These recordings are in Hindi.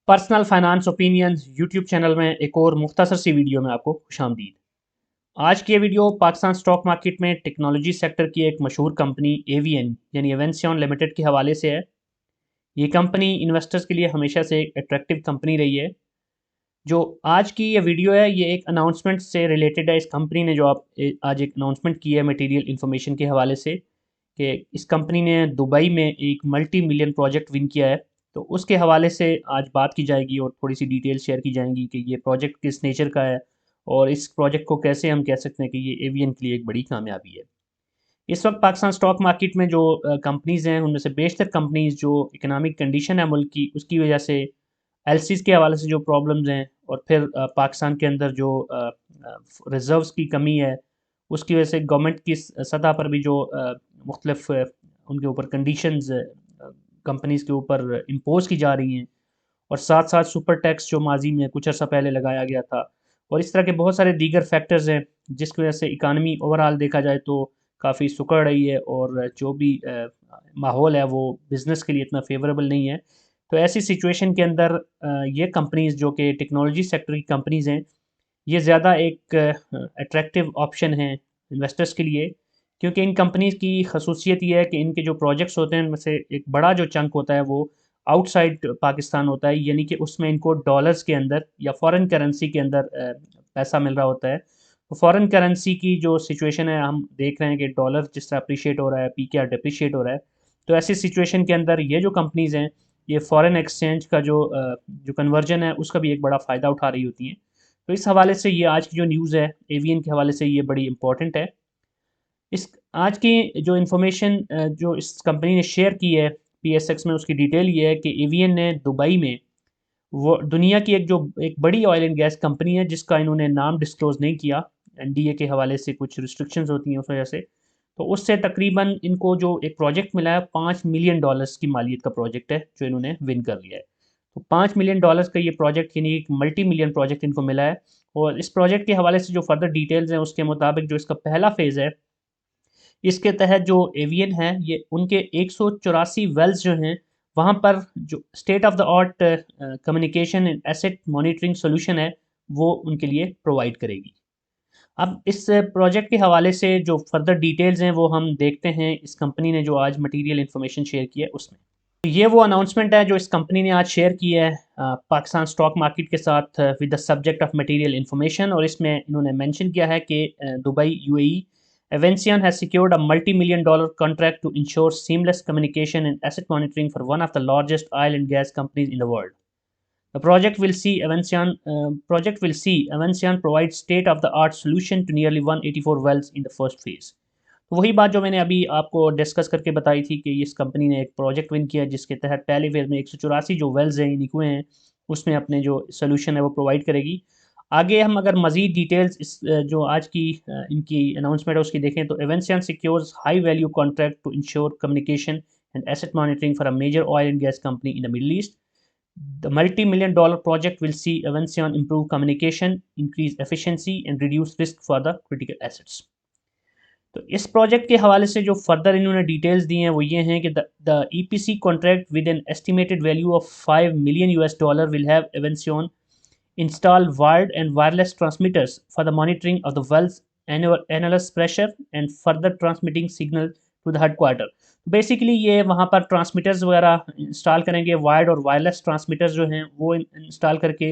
Personal finance opinions YouTube channel में एक और मुख्तसर सी वीडियो में आपको खुशामदीद। आज की ये वीडियो पाकिस्तान स्टॉक मार्केट में टेक्नोलॉजी सेक्टर की एक मशहूर कंपनी एवीएन यानी एवेंसियन लिमिटेड के हवाले से है। ये कंपनी इन्वेस्टर्स के लिए हमेशा से एक अट्रैक्टिव कंपनी रही है। जो आज की ये वीडियो है ये एक अनाउंसमेंट से रिलेटेड है। इस कंपनी ने जो आज एक अनाउंसमेंट की है मटेरियल इन्फॉर्मेशन के हवाले से कि इस कंपनी ने दुबई में एक मल्टी मिलियन प्रोजेक्ट विन किया है। तो उसके हवाले से आज बात की जाएगी और थोड़ी सी डिटेल शेयर की जाएंगी कि ये प्रोजेक्ट किस नेचर का है और इस प्रोजेक्ट को कैसे हम कह सकते हैं कि ये एवीएन के लिए एक बड़ी कामयाबी है। इस वक्त पाकिस्तान स्टॉक मार्केट में जो कंपनीज़ हैं उनमें से बेशतर कंपनीज़ जो इकोनॉमिक कंडीशन है मुल्क की उसकी वजह से एलसीज़ के हवाले से जो प्रॉब्लम्स हैं और फिर पाकिस्तान के अंदर जो रिज़र्व्स की कमी है उसकी वजह से गवर्नमेंट की सतह पर भी जो मुख्तलिफ उनके ऊपर कंडीशंस कंपनीज़ के ऊपर इम्पोज की जा रही हैं और साथ साथ सुपर टैक्स जो माजी में कुछ अर्सा पहले लगाया गया था और इस तरह के बहुत सारे दीगर फैक्टर्स हैं जिसकी वजह से इकानमी ओवरऑल देखा जाए तो काफ़ी सुकड़ रही है और जो भी माहौल है वो बिज़नेस के लिए इतना फेवरेबल नहीं है। तो ऐसी सिचुएशन के अंदर ये कंपनीज़ जो कि टेक्नोलॉजी सेक्टर की कंपनीज़ हैं ये ज़्यादा एक अट्रैक्टिव ऑप्शन है इन्वेस्टर्स के लिए, क्योंकि इन कंपनीज़ की खसूसियत ये है कि इनके जो प्रोजेक्ट्स होते हैं उनमें से एक बड़ा जो चंक होता है वो आउटसाइड पाकिस्तान होता है, यानी कि उसमें इनको डॉलर्स के अंदर या फॉरेन करेंसी के अंदर पैसा मिल रहा होता है। तो फॉरेन करेंसी की जो सिचुएशन है हम देख रहे हैं कि डॉलर जिस तरह अप्रिशिएट हो रहा है, पीकेआर डिप्रिशिएट हो रहा है। तो ऐसी सिचुएशन के अंदर ये जो कंपनीज़ हैं ये फॉरेन एक्सचेंज का जो कन्वर्जन है उसका भी एक बड़ा फ़ायदा उठा रही होती हैं। तो इस हवाले से ये आज की जो न्यूज़ है एवीएन के हवाले से ये बड़ी इंपॉर्टेंट है। इस आज की जो इन्फॉर्मेशन जो इस कंपनी ने शेयर की है पीएसएक्स में उसकी डिटेल ये है कि एवीएन ने दुबई में वो दुनिया की एक बड़ी ऑयल एंड गैस कंपनी है जिसका इन्होंने नाम डिस्क्लोज़ नहीं किया। एनडीए के हवाले से कुछ रिस्ट्रिक्शंस होती हैं उस वजह से। तो उससे तकरीबन इनको जो एक प्रोजेक्ट मिला है $5 मिलियन की मालियत का प्रोजेक्ट है जो इन्होंने विन कर लिया है। तो $5 मिलियन का ये प्रोजेक्ट यानी एक मल्टी मिलियन प्रोजेक्ट इनको मिला है। और इस प्रोजेक्ट के हवाले से जो फर्दर डिटेल्स हैं उसके मुताबिक जो इसका पहला फ़ेज़ है इसके तहत जो एवियन है ये उनके 184 वेल्स जो हैं वहाँ पर जो state of the art communication and asset monitoring solution है वो उनके लिए प्रोवाइड करेगी। अब इस प्रोजेक्ट के हवाले से जो फर्दर डिटेल्स हैं वो हम देखते हैं इस कंपनी ने जो आज मटेरियल इन्फॉर्मेशन शेयर की है उसमें। तो ये वो अनाउंसमेंट है जो इस कंपनी ने आज शेयर की है पाकिस्तान स्टॉक मार्केट के साथ with the subject of material information, और इसमें इन्होंने मेंशन किया है कि Dubai UAE Evincian has secured a multi-million dollar contract to ensure seamless communication and asset monitoring for one of the largest oil and gas companies in the world. The project will see Evincian provide state-of-the-art solution to nearly 184 wells in the first phase. तो वही बात जो मैंने अभी आपको डिस्कस करके बताई थी कि इस कंपनी ने एक प्रोजेक्ट विन किया जिसके तहत पहले फेज़ में 184 जो वेल्स हैं यानी कुएँ हैं उसमें अपने जो सोल्यूशन है वो प्रोवाइड करेगी। आगे हम अगर मज़ीद डिटेल्स इस जो आज की इनकी अनाउंसमेंट है उसकी देखें तो Avanceon secures high value contract to ensure communication and asset monitoring for a major oil and gas company in the Middle East. The multi-million dollar project will see Evincion improve communication, increase efficiency, and reduce risk for the critical assets. तो इस प्रोजेक्ट के हवाले से जो फर्दर इन्होंने डिटेल्स दी हैं वो ये हैं कि the EPC contract with an estimated value of $5 million will have Evincion install wired and wireless transmitters for the monitoring of the well's annulus pressure and further transmitting signal to the headquarter। Basically ये वहाँ पर ट्रांसमीटर्स वगैरह इंस्टॉल करेंगे, वायर्ड और वायरलेस ट्रांसमीटर्स जो हैं वो इंस्टॉल करके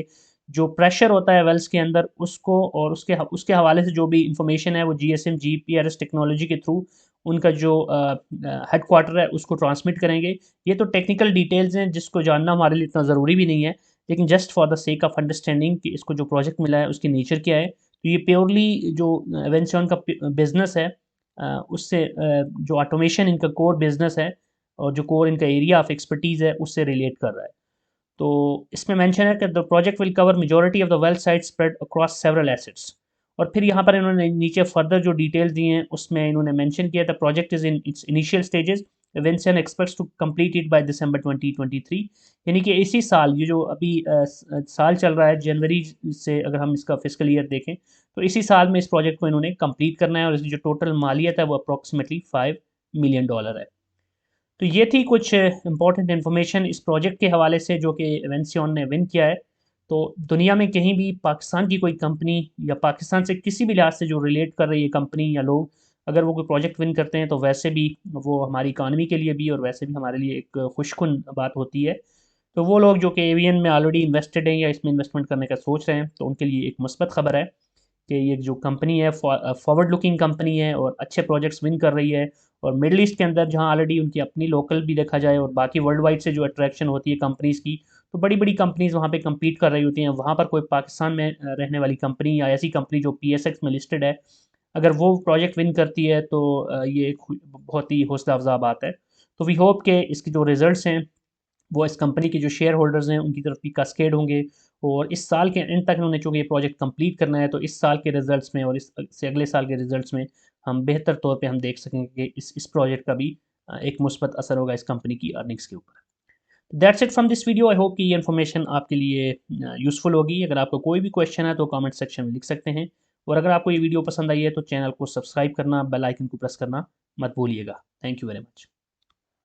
जो प्रेशर होता है वेल्स के अंदर उसको और उसके हवाले से जो भी इंफॉर्मेशन है वो जीएसएम जीपीआरएस टेक्नोलॉजी के थ्रू उनका जो हेडक्वार्टर है उसको ट्रांसमिट करेंगे। ये तो टेक्निकल डिटेल्स हैं जिसको जानना हमारे लिए इतना ज़रूरी भी नहीं है, लेकिन just for the sake of understanding कि इसको जो प्रोजेक्ट मिला है उसकी नेचर क्या है। तो ये प्योरली जो एवेंसियन का बिज़नेस है उससे जो ऑटोमेशन इनका कोर बिज़नेस है और जो कोर इनका एरिया ऑफ एक्सपर्टीज़ है उससे रिलेट कर रहा है। तो इसमें मेंशन है कि the project will cover majority of the well site spread across several assets. और फिर यहाँ पर इन्होंने नीचे फर्दर जो डिटेल्स दी हैं उसमें इन्होंने मेंशन किया the project is in its initial stages. Avanceon expects to complete it by December 2023, यानी कि इसी साल ये जो अभी साल चल रहा है जनवरी से अगर हम इसका फिस्कल ईयर देखें तो इसी साल में इस प्रोजेक्ट को इन्होंने कंप्लीट करना है और इसकी जो टोटल मालियत है वो अप्रॉक्सीमेटली $5 मिलियन है। तो ये थी कुछ इंपॉर्टेंट इन्फॉर्मेशन इस प्रोजेक्ट के हवाले से जो कि एवेंसियन ने विन किया है। तो दुनिया में कहीं भी पाकिस्तान की कोई कंपनी या पाकिस्तान से किसी भी लिहाज से जो रिलेट कर रही है कंपनी या लोग, अगर वो कोई प्रोजेक्ट विन करते हैं तो वैसे भी वो हमारी इकानमी के लिए भी और वैसे भी हमारे लिए एक खुशकुन बात होती है। तो वो लोग जो कि एवियन में ऑलरेडी इन्वेस्टेड हैं या इसमें इन्वेस्टमेंट करने का सोच रहे हैं, तो उनके लिए एक मुस्बत खबर है कि ये जो कंपनी है फॉरवर्ड लुकिंग कंपनी है और अच्छे प्रोजेक्ट्स विन कर रही है। और मिडल ईस्ट के अंदर जहाँ ऑलरेडी उनकी अपनी लोकल भी देखा जाए और बाकी वर्ल्ड वाइड से जो अट्रैक्शन होती है कंपनीज़ की, तो बड़ी बड़ी कंपनीज़ वहाँ पे compete कर रही होती हैं। वहाँ पर कोई पाकिस्तान में रहने वाली कंपनी या ऐसी कंपनी जो PSX में लिस्टेड है, अगर वो प्रोजेक्ट विन करती है तो ये एक बहुत ही हौसला अफजा बात है। तो वी होप के इसके जो रिजल्ट्स हैं वो इस कंपनी के जो शेयर होल्डर्स हैं उनकी तरफ भी कास्केड होंगे। और इस साल के एंड तक उन्होंने चूँकि ये प्रोजेक्ट कंप्लीट करना है, तो इस साल के रिजल्ट्स में और इस से अगले साल के रिजल्ट्स में हम बेहतर तौर पे हम देख सकेंगे कि इस प्रोजेक्ट का भी एक मुस्बत असर होगा इस कंपनी की अर्निंग्स के ऊपर। That's it from this video. I hope कि ये इन्फॉर्मेशन आपके लिए यूज़फुल होगी। अगर आपको कोई भी क्वेश्चन है तो कमेंट सेक्शन में लिख सकते हैं। और अगर आपको ये वीडियो पसंद आई है तो चैनल को सब्सक्राइब करना, बेल आइकन को प्रेस करना मत भूलिएगा। Thank you very much.